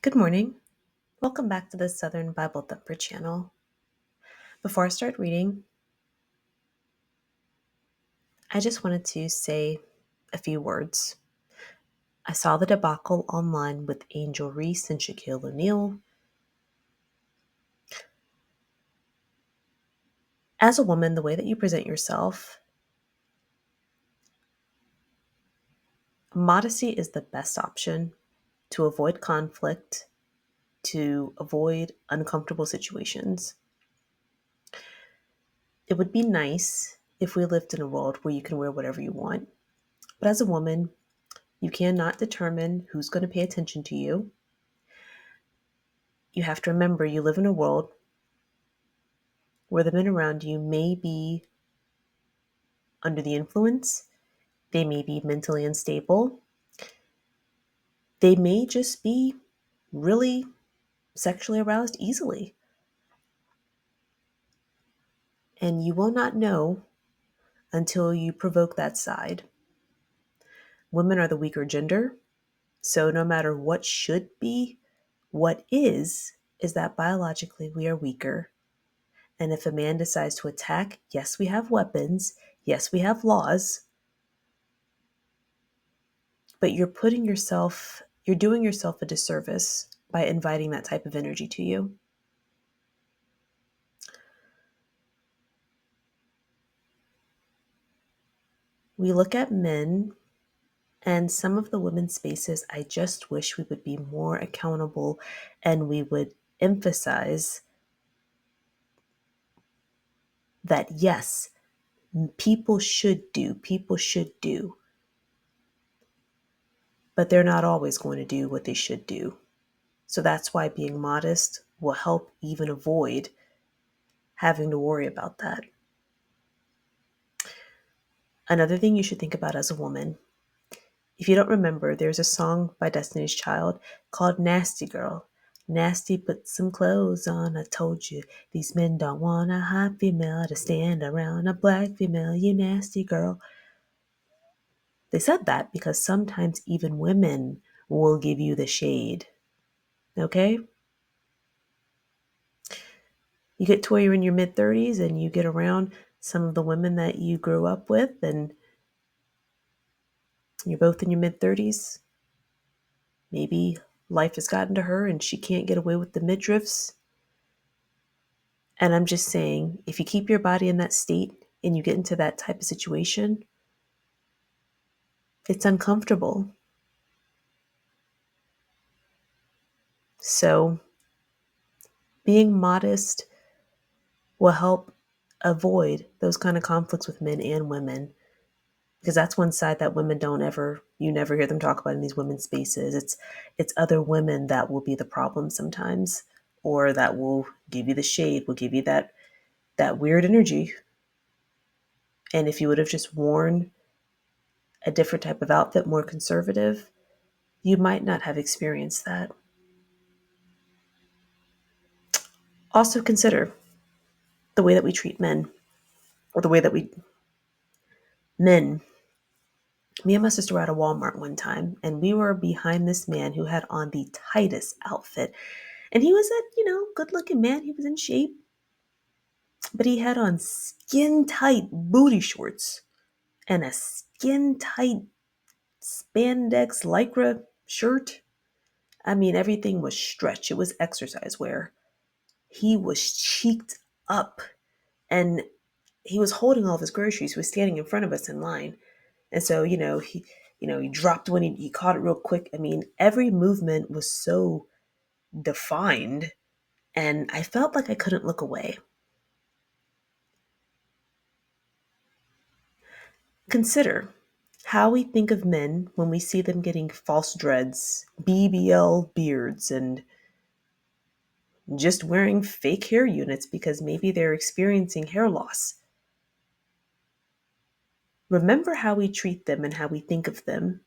Good morning. Welcome back to the Southern Bible Thumper channel. Before I start reading, I just wanted to say a few words. I saw the debacle online with Angel Reese and Shaquille O'Neal. As a woman, the way that you present yourself, modesty is the best option to avoid conflict, to avoid uncomfortable situations. It would be nice if we lived in a world where you can wear whatever you want. But as a woman, you cannot determine who's going to pay attention to you. You have to remember you live in a world where the men around you may be under the influence, they may be mentally unstable, they may just be really sexually aroused easily. And you will not know until you provoke that side. Women are the weaker gender, so no matter what should be, what is that biologically we are weaker. And if a man decides to attack, yes, we have weapons, yes, we have laws, but you're doing yourself a disservice by inviting that type of energy to you. We look at men and some of the women's spaces, I just wish we would be more accountable and we would emphasize that yes, people should do, but they're not always going to do what they should do. So that's why being modest will help even avoid having to worry about that. Another thing you should think about as a woman, if you don't remember, there's a song by Destiny's Child called Nasty Girl. Nasty, put some clothes on. I told you, these men don't want a hot female to stand around a black female, you nasty girl. They said that because sometimes even women will give you the shade. Okay? You get to where you're in your mid 30s and you get around some of the women that you grew up with, and you're both in your mid 30s. Maybe life has gotten to her and she can't get away with the midriffs. And I'm just saying, if you keep your body in that state and you get into that type of situation, it's uncomfortable. So being modest will help avoid those kind of conflicts with men and women, because that's one side that women you never hear them talk about in these women's spaces. It's other women that will be the problem sometimes, or that will give you the shade, will give you that weird energy. And if you would have just worn a different type of outfit, more conservative, you might not have experienced that. Also consider the way that we treat men, or the way that men. Me and my sister were at a Walmart one time, and we were behind this man who had on the tightest outfit. And he was good looking man. He was in shape, but he had on skin tight booty shorts and a skin tight spandex lycra shirt. I mean, everything was stretched. It was exercise wear. He was cheeked up, and he was holding all of his groceries. He was standing in front of us in line. And so, he dropped one, he caught it real quick. I mean, every movement was so defined, and I felt like I couldn't look away. Consider how we think of men when we see them getting false dreads, BBL beards, and just wearing fake hair units because maybe they're experiencing hair loss. Remember how we treat them and how we think of them.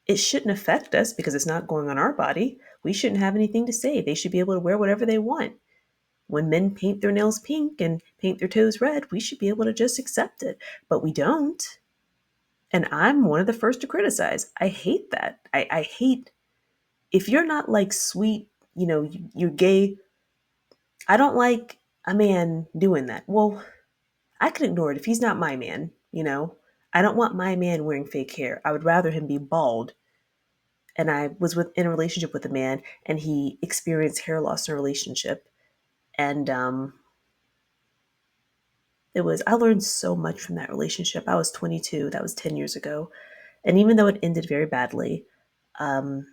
It shouldn't affect us because it's not going on our body. We shouldn't have anything to say. They should be able to wear whatever they want. When men paint their nails pink and paint their toes red, we should be able to just accept it. But we don't. And I'm one of the first to criticize. I hate that. I hate, if you're not like sweet you're gay. I don't like a man doing that. Well, I can ignore it if he's not my man. I don't want my man wearing fake hair. I would rather him be bald. And I was in a relationship with a man, and he experienced hair loss in a relationship. And I learned so much from that relationship. I was 22. That was 10 years ago. And even though it ended very badly, um,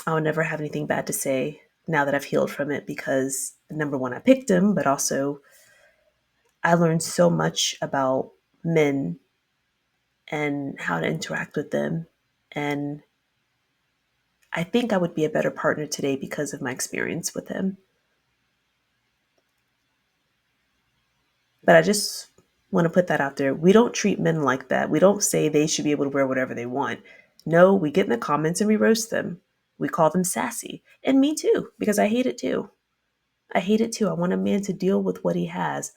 I'll never have anything bad to say now that I've healed from it, because number one, I picked him, but also I learned so much about men and how to interact with them. And I think I would be a better partner today because of my experience with him. But I just want to put that out there. We don't treat men like that. We don't say they should be able to wear whatever they want. No, we get in the comments and we roast them. We call them sassy. And me too, because I hate it too. I hate it too. I want a man to deal with what he has.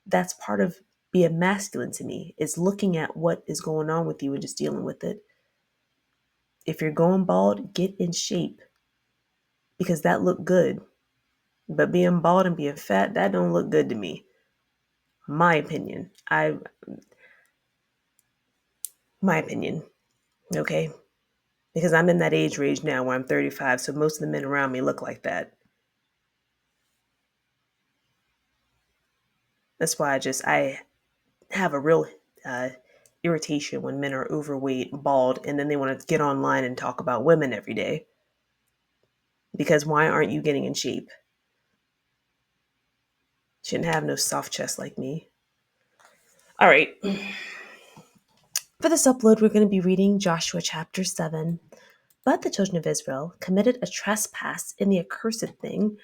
That's part of being masculine to me, is looking at what is going on with you and just dealing with it. If you're going bald, get in shape, because that looked good. But being bald and being fat, that don't look good to me. My opinion. My opinion. Okay? Because I'm in that age range now where I'm 35, so most of the men around me look like that. That's why I have a real irritation when men are overweight, bald, and then they want to get online and talk about women every day. Because why aren't you getting in shape? Shouldn't have no soft chest like me. All right. For this upload, we're going to be reading Joshua chapter 7. But the children of Israel committed a trespass in the accursed thing,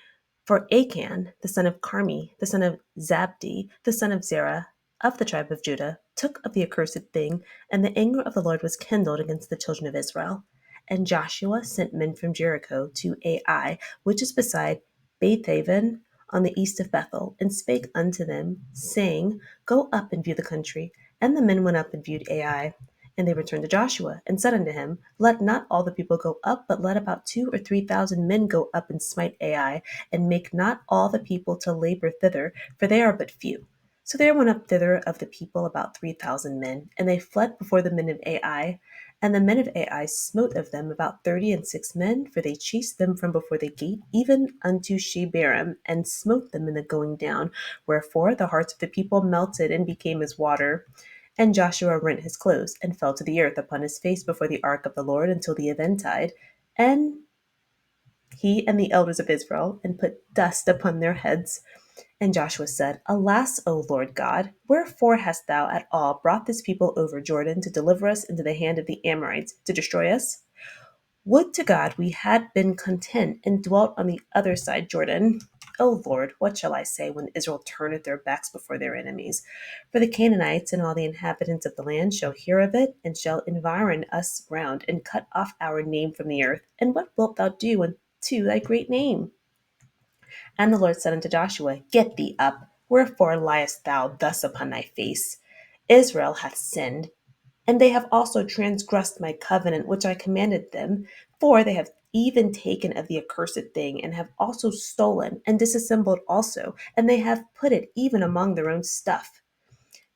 for Achan, the son of Carmi, the son of Zabdi, the son of Zerah, of the tribe of Judah, took of the accursed thing, and the anger of the Lord was kindled against the children of Israel. And Joshua sent men from Jericho to Ai, which is beside Bethaven, on the east of Bethel, and spake unto them, saying, Go up and view the country. And the men went up and viewed Ai. And they returned to Joshua, and said unto him, Let not all the people go up, but let about 2,000 or 3,000 men go up and smite Ai, and make not all the people to labor thither, for they are but few. So there went up thither of the people about 3,000 men, and they fled before the men of Ai. And the men of Ai smote of them about 36 men, for they chased them from before the gate, even unto Shebarim, and smote them in the going down. Wherefore the hearts of the people melted and became as water. And Joshua rent his clothes, and fell to the earth upon his face before the ark of the Lord until the eventide. And he and the elders of Israel, and put dust upon their heads. And Joshua said, Alas, O Lord God, wherefore hast thou at all brought this people over Jordan to deliver us into the hand of the Amorites, to destroy us? Would to God we had been content and dwelt on the other side Jordan. O Lord, what shall I say when Israel turneth their backs before their enemies? For the Canaanites and all the inhabitants of the land shall hear of it, and shall environ us round, and cut off our name from the earth. And what wilt thou do unto thy great name? And the Lord said unto Joshua, Get thee up, wherefore liest thou thus upon thy face? Israel hath sinned, and they have also transgressed my covenant which I commanded them, for they have even taken of the accursed thing, and have also stolen, and disassembled also, and they have put it even among their own stuff.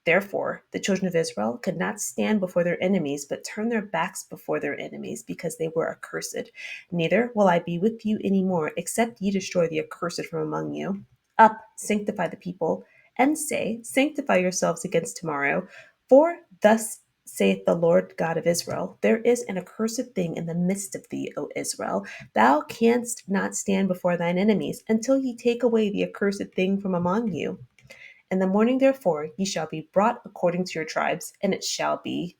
Therefore, the children of Israel could not stand before their enemies, but turned their backs before their enemies, because they were accursed. Neither will I be with you any more, except ye destroy the accursed from among you. Up, sanctify the people, and say, Sanctify yourselves against tomorrow. For thus saith the Lord God of Israel, There is an accursed thing in the midst of thee, O Israel. Thou canst not stand before thine enemies, until ye take away the accursed thing from among you. In the morning, therefore, ye shall be brought according to your tribes, and it shall be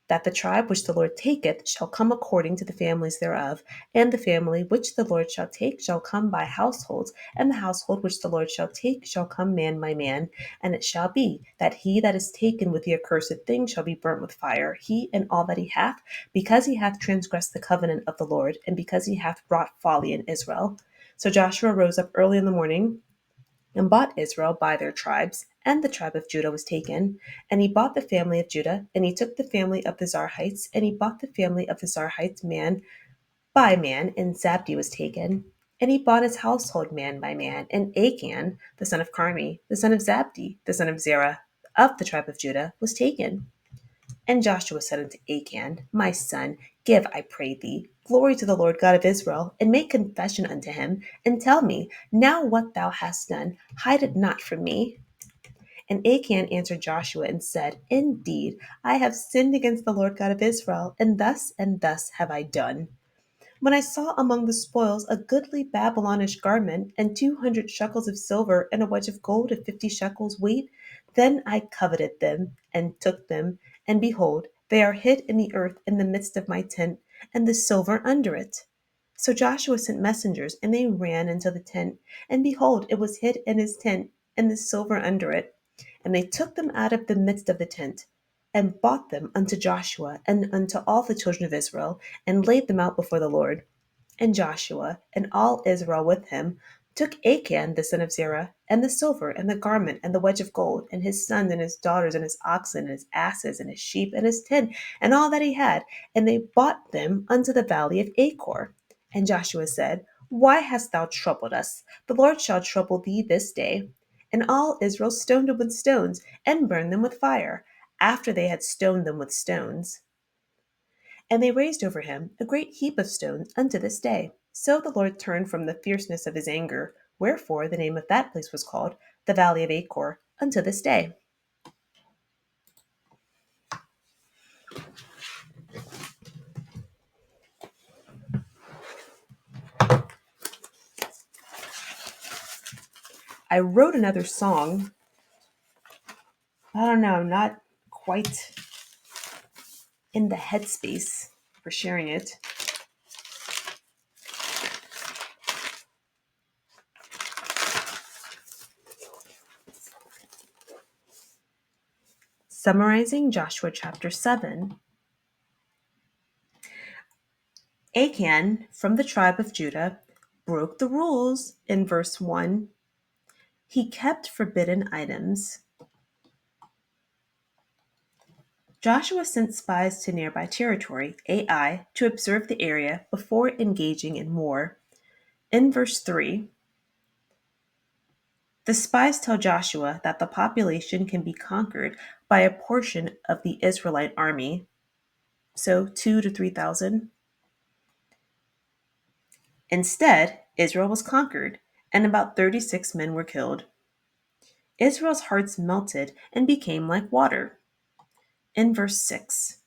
that the tribe which the Lord taketh shall come according to the families thereof, and the family which the Lord shall take shall come by households, and the household which the Lord shall take shall come man by man. And it shall be that he that is taken with the accursed thing shall be burnt with fire, he and all that he hath, because he hath transgressed the covenant of the Lord, and because he hath wrought folly in Israel. So Joshua rose up early in the morning, and bought Israel by their tribes, and the tribe of Judah was taken. And he bought the family of Judah, and he took the family of the Zarhites, and he bought the family of the Zarhites man by man, and Zabdi was taken. And he bought his household man by man, and Achan, the son of Carmi, the son of Zabdi, the son of Zerah, of the tribe of Judah, was taken. And Joshua said unto Achan, My son, give, I pray thee, glory to the Lord God of Israel, and make confession unto him, and tell me now what thou hast done. Hide it not from me. And Achan answered Joshua and said, Indeed, I have sinned against the Lord God of Israel, and thus have I done. When I saw among the spoils a goodly Babylonish garment, and 200 shekels of silver, and a wedge of gold of 50 shekels weight, then I coveted them, and took them, and behold, they are hid in the earth in the midst of my tent, and the silver under it. So Joshua sent messengers, and they ran into the tent, and behold, it was hid in his tent, and the silver under it. And they took them out of the midst of the tent, and brought them unto Joshua and unto all the children of Israel, and laid them out before the Lord. And Joshua and all Israel with him took Achan the son of Zerah, and the silver, and the garment, and the wedge of gold, and his sons, and his daughters, and his oxen, and his asses, and his sheep, and his tent, and all that he had, and they brought them unto the valley of Achor. And Joshua said, Why hast thou troubled us? The Lord shall trouble thee this day. And all Israel stoned them with stones, and burned them with fire, after they had stoned them with stones. And they raised over him a great heap of stones unto this day. So the Lord turned from the fierceness of his anger, wherefore the name of that place was called the Valley of Achor unto this day. I wrote another song. I don't know, I'm not quite in the headspace for sharing it. Summarizing Joshua chapter 7. Achan, from the tribe of Judah, broke the rules in verse 1. He kept forbidden items. Joshua sent spies to nearby territory, Ai, to observe the area before engaging in war. In verse 3, the spies tell Joshua that the population can be conquered by a portion of the Israelite army, so 2 to 3,000. Instead, Israel was conquered, and about 36 men were killed. Israel's hearts melted and became like water. In verse 6,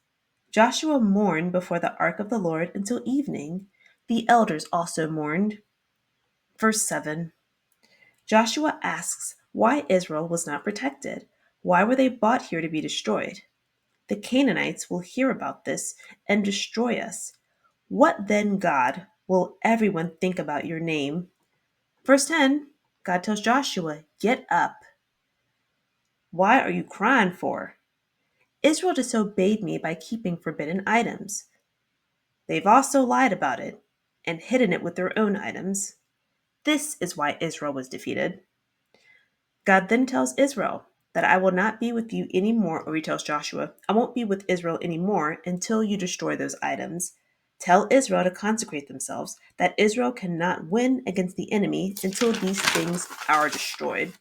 Joshua mourned before the ark of the Lord until evening. The elders also mourned. Verse 7, Joshua asks why Israel was not protected. Why were they brought here to be destroyed? The Canaanites will hear about this and destroy us. What then, God, will everyone think about your name? Verse 10, God tells Joshua, Get up. Why are you crying for? Israel disobeyed me by keeping forbidden items. They've also lied about it and hidden it with their own items. This is why Israel was defeated. God then tells Israel that I will not be with you anymore, or he tells Joshua, I won't be with Israel anymore until you destroy those items. Tell Israel to consecrate themselves, that Israel cannot win against the enemy until these things are destroyed.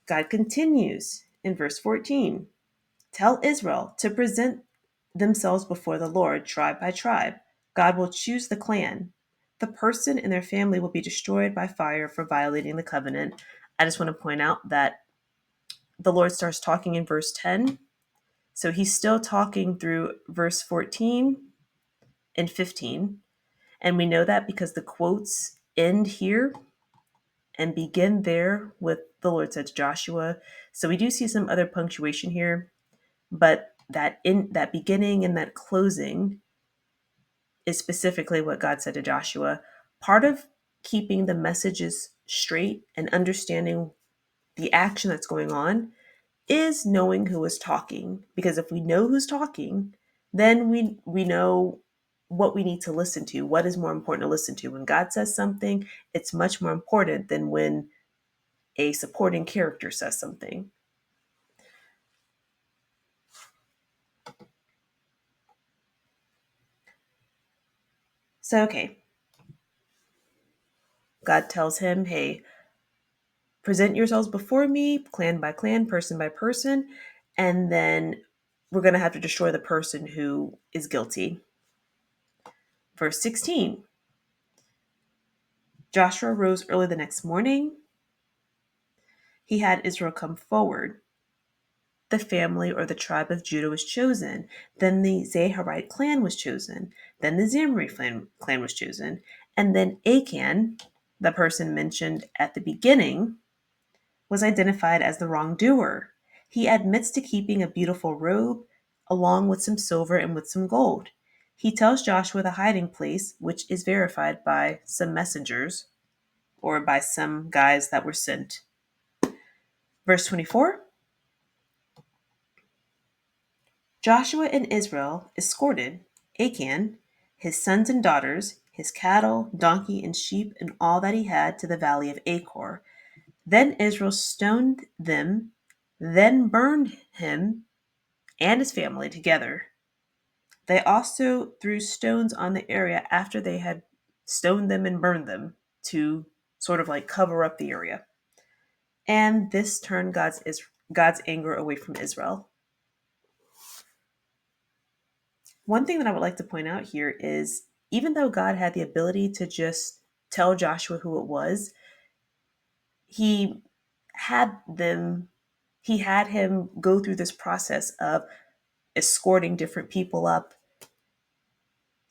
God continues in verse 14. Tell Israel to present themselves before the Lord, tribe by tribe. God will choose the clan. The person and their family will be destroyed by fire for violating the covenant. I just want to point out that the Lord starts talking in verse 10. So he's still talking through verse 14 and 15. And we know that because the quotes end here and begin there with the Lord said to Joshua. So we do see some other punctuation here, but that beginning and that closing is specifically what God said to Joshua. Part of keeping the messages straight and understanding the action that's going on is knowing who is talking. Because if we know who's talking, then we know what we need to listen to, what is more important to listen to. When God says something, it's much more important than when a supporting character says something. So, okay, God tells him, hey, present yourselves before me, clan by clan, person by person, and then we're going to have to destroy the person who is guilty. Verse 16, Joshua rose early the next morning. He had Israel come forward. The family or the tribe of Judah was chosen. Then the Zaharite clan was chosen. Then the Zimri clan was chosen. And then Achan, the person mentioned at the beginning, was identified as the wrongdoer. He admits to keeping a beautiful robe along with some silver and with some gold. He tells Joshua the hiding place, which is verified by some messengers or by some guys that were sent. Verse 24, Joshua and Israel escorted Achan, his sons and daughters, his cattle, donkey, and sheep, and all that he had to the valley of Achor. Then Israel stoned them, then burned him and his family together. They also threw stones on the area after they had stoned them and burned them to sort of like cover up the area. And this turned God's anger away from Israel. One thing that I would like to point out here is even though God had the ability to just tell Joshua who it was, he had him go through this process of escorting different people up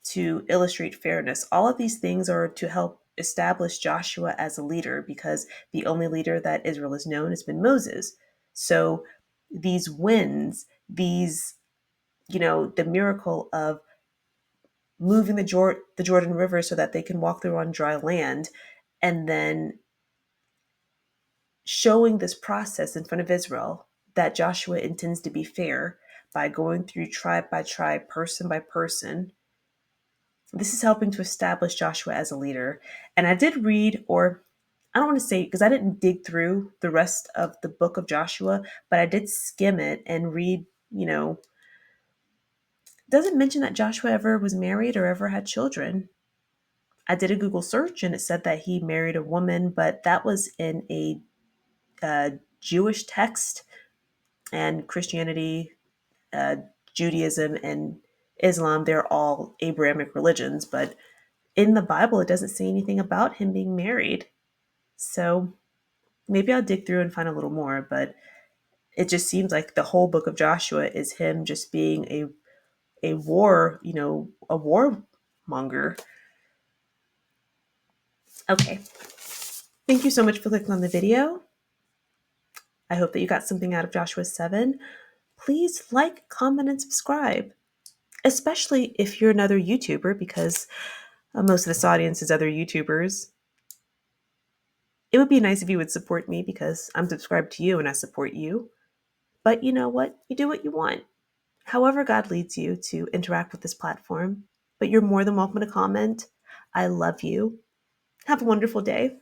to illustrate fairness. All of these things are to help establish Joshua as a leader because the only leader that Israel has known has been Moses. So these wins, the miracle of moving the Jordan River so that they can walk through on dry land, and then showing this process in front of Israel that Joshua intends to be fair by going through tribe by tribe, person by person. This is helping to establish Joshua as a leader. And I did read, or I don't want to say because I didn't dig through the rest of the book of Joshua, but I did skim it and read, doesn't mention that Joshua ever was married or ever had children. I did a Google search and it said that he married a woman, but that was in a Jewish text, and Christianity, uh, Judaism, and Islam, they're all Abrahamic religions, but in the Bible, it doesn't say anything about him being married. So maybe I'll dig through and find a little more, but it just seems like the whole book of Joshua is him just being a warmonger. Okay. Thank you so much for clicking on the video. I hope that you got something out of Joshua 7. Please like, comment, and subscribe, especially if you're another YouTuber, because most of this audience is other YouTubers. It would be nice if you would support me because I'm subscribed to you and I support you. But you know what? You do what you want. However God leads you to interact with this platform. But you're more than welcome to comment. I love you. Have a wonderful day.